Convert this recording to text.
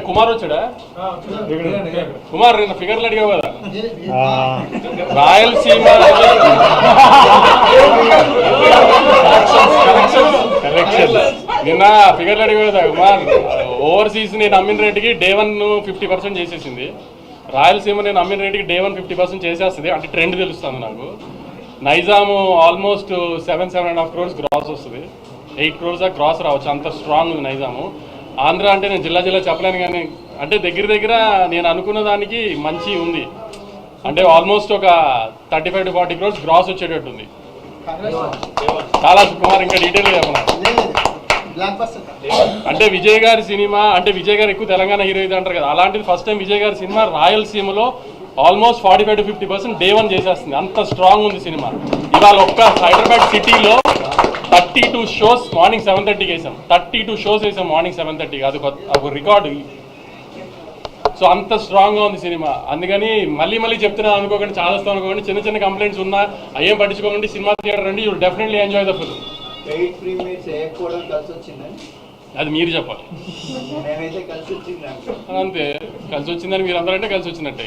కుమార్ వచ్చాడా? కుమార్ నిన్న ఫిగర్లు అడిగావు కదా, రాయలసీమ నిన్న ఫిగర్లు అడిగావు కదా కుమార్. ఓవర్సీస్ నేను అమ్మిన రేటుకి డే 1 50% చేసేసింది. రాయలసీమ నేను అమ్మిన రేటుకి డే 1 50% చేసేస్తుంది. అంటే ట్రెండ్ తెలుస్తుంది నాకు. నైజాము ఆల్మోస్ట్ 7.5 crores గ్రాస్ వస్తుంది. 8 crores గ్రాస్ రావచ్చు, అంత స్ట్రాంగ్ ఉంది నైజాము. ఆంధ్ర అంటే నేను జిల్లా చెప్పలేను, కానీ అంటే దగ్గర నేను అనుకున్న దానికి మంచి ఉంది. అంటే ఆల్మోస్ట్ ఒక 35 to 40 crores గ్రాస్ వచ్చేటట్టు ఉంది. చాలా కుమార్ ఇంకా డీటెయిల్గా చెప్పనా. అంటే విజయ్ గారి సినిమా, అంటే విజయ్ గారు ఎక్కువ తెలంగాణ హీరో ఇది అంటారు కదా, అలాంటిది ఫస్ట్ టైం విజయ్ గారి సినిమా రాయలసీమలో ఆల్మోస్ట్ 45 to 50% డే 1 చేసేస్తుంది. అంత స్ట్రాంగ్ ఉంది సినిమా. ఇవాళ ఒక్క హైదరాబాద్ సిటీలో 32 shows మార్నింగ్ 7:30కి వేసాం. 32 shows వేసాం మార్నింగ్ 7:30కి. అది ఒక రికార్డు. సో అంత స్ట్రాంగ్గా ఉంది సినిమా. అందుకని మళ్ళీ చెప్తున్నాను అనుకోకండి, చాలా వస్తాం అనుకోకండి. చిన్న కంప్లైంట్స్ ఉన్నా అయ్యేం పట్టించుకోకండి. సినిమా థియేటర్ రండి, you will definitely enjoy the film. అది మీరు చెప్పాలి. అంతే, కలిసి వచ్చిందని మీరు అందరంటే కలిసి వచ్చినట్టే.